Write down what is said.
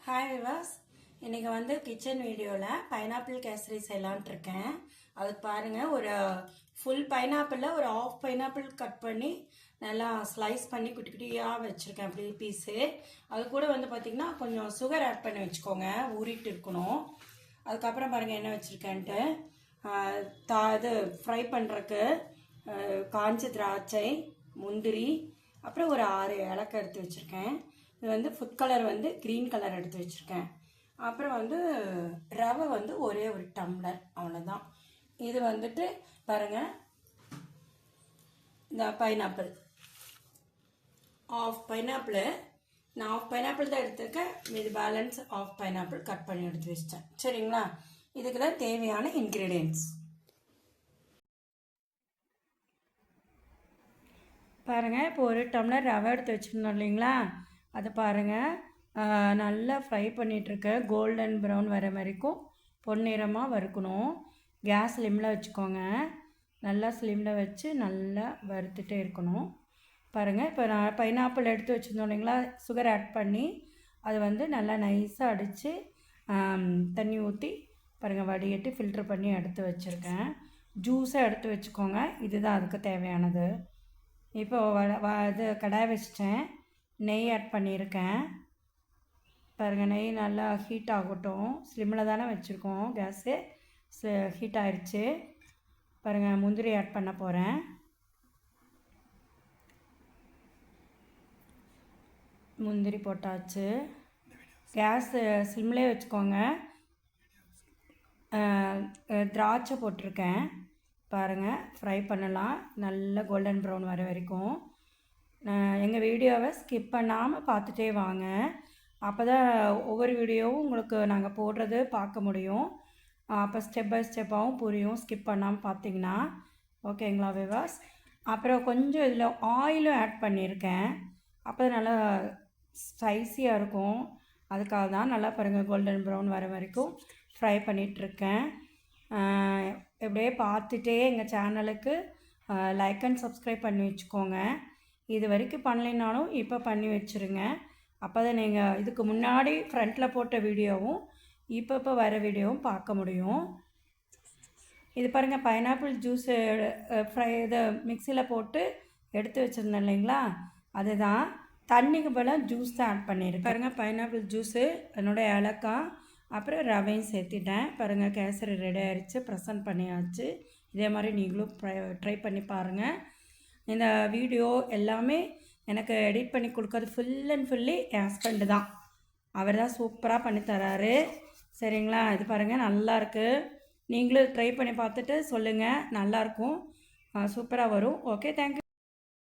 Hi விவாஸ், இன்றைக்கி வந்து kitchen வீடியோவில் பைனாப்பிள் கேசரி செய்யலான்ட்டு இருக்கேன். அது பாருங்கள், ஒரு ஃபுல் பைனாப்பிளில் ஒரு ஆஃப் பைனாப்பிள் கட் பண்ணி நல்லா ஸ்லைஸ் பண்ணி குட்டி குட்டியாக வச்சுருக்கேன். அப்படி பீஸு அது கூட வந்து பார்த்திங்கன்னா கொஞ்சம் சுகர் ஆட் பண்ணி வச்சுக்கோங்க, ஊறிட்டு இருக்கணும். அதுக்கப்புறம் பாருங்கள் என்ன வச்சுருக்கேன்ட்டு, இது ஃப்ரை பண்ணுறக்கு காஞ்ச திராட்சை, முந்திரி, அப்புறம் ஒரு 6 ஏலக்காய் எடுத்து வச்சுருக்கேன். இது வந்து ஃபுட் கலர் வந்து க்ரீன் கலர் எடுத்து வச்சுருக்கேன். அப்புறம் வந்து ரவை வந்து ஒரே ஒரு டம்ளர், அவ்வளோதான். இது வந்துட்டு பாருங்கள், இந்த பைனாப்பிள் ஆஃப் பைனாப்பிள், நான் ஆஃப் பைனாப்பிள் தான் எடுத்துருக்கேன். இது பேலன்ஸ் ஆஃப் பைனாப்பிள் கட் பண்ணி எடுத்து வச்சிட்டேன். சரிங்களா? இதுக்கு தான் தேவையான இன்க்ரீடியன்ட்ஸ் பாருங்கள். இப்போ ஒரு டம்ளர் ரவை எடுத்து வச்சுருந்தோம் இல்லைங்களா, அதை பாருங்கள் நல்லா ஃப்ரை பண்ணிகிட்ருக்கேன். கோல்டன் ப்ரௌன் வர வரைக்கும் பொன்னிறமாக வறுக்கணும். கேஸ் ஸ்லிம்மில் வச்சுக்கோங்க. நல்லா ஸ்லிம்மில் வச்சு நல்லா வறுத்துட்டே இருக்கணும். பாருங்கள், இப்போ நான் பைனாப்பிள் எடுத்து வச்சுருந்தோம் இல்லைங்களா, சுகர் ஆட் பண்ணி அது வந்து நல்லா நைஸாக அடித்து தண்ணி ஊற்றி பாருங்கள் வடிகட்டி ஃபில்ட்ரு பண்ணி எடுத்து வச்சுருக்கேன். ஜூஸாக எடுத்து வச்சுக்கோங்க. இதுதான் அதுக்கு தேவையானது. இப்போ இது கடாய் வச்சிட்டேன், நெய் ஆட் பண்ணியிருக்கேன். பாருங்கள், நெய் நல்லா ஹீட் ஆகட்டும். ஸ்லிம்மில் தானே வச்சுருக்கோம், கேஸு ஹீட் ஆகிடுச்சு. பாருங்கள், முந்திரி ஆட் பண்ண போகிறேன். முந்திரி போட்டாச்சு. கேஸ் ஸ்லிம்லேயே வச்சுக்கோங்க. திராட்சை போட்டிருக்கேன். பாருங்கள், ஃப்ரை பண்ணலாம் நல்ல கோல்டன் ப்ரௌன் வர வரைக்கும். எங்கள் வீடியோவை ஸ்கிப் பண்ணாமல் பார்த்துட்டே வாங்க. அப்போ தான் ஒவ்வொரு வீடியோவும் உங்களுக்கு நாங்கள் போடுறது பார்க்க முடியும். அப்போ ஸ்டெப் பை ஸ்டெப்பாகவும் புரியும், ஸ்கிப் பண்ணாமல் பார்த்தீங்கன்னா. ஓகேங்களா விவாஸ்? அப்புறம் கொஞ்சம் இதில் ஆயிலும் ஆட் பண்ணியிருக்கேன். அப்போ நல்லா ஸ்பைஸியாக இருக்கும். அதுக்காக தான். நல்லா பாருங்கள், கோல்டன் ப்ரௌன் வர வரைக்கும் ஃப்ரை பண்ணிகிட்ருக்கேன். எப்படியே பார்த்துட்டே எங்கள் சேனலுக்கு லைக் அண்ட் சப்ஸ்கிரைப் பண்ணி வச்சுக்கோங்க. இது வரைக்கும் பண்ணலைனாலும் இப்போ பண்ணி வச்சுருங்க. அப்போ தான் நீங்கள் இதுக்கு முன்னாடி ஃப்ரண்ட்டில் போட்ட வீடியோவும் இப்போ வர வீடியோவும் பார்க்க முடியும். இது பாருங்கள், பைனாப்பிள் ஜூஸு ஃப்ரை இதை மிக்சியில் போட்டு எடுத்து வச்சுருந்தேன் இல்லைங்களா, அதுதான். தண்ணிக்கு பதிலாக ஜூஸ் தான் ஆட் பண்ணியிருக்கேன். பாருங்கள், பைனாப்பிள் ஜூஸு, என்னோடய ஏலக்காய், அப்புறம் ரவையும் சேர்த்திட்டேன். பாருங்கள், கேசரி ரெடி ஆகிடுச்சு, ப்ரெசன்ட் பண்ணியாச்சு. இதே மாதிரி நீங்களும் ட்ரை பண்ணி பாருங்கள். இந்த வீடியோ எல்லாமே எனக்கு எடிட் பண்ணி கொடுக்கறது full and fully N husband தான். அவர் தான் சூப்பராக பண்ணி தராரு. சரிங்களா? இது பாருங்கள், நல்லாயிருக்கு. நீங்களும் ட்ரை பண்ணி பார்த்துட்டு சொல்லுங்கள். நல்லாயிருக்கும், சூப்பராக வரும். Okay, thank you.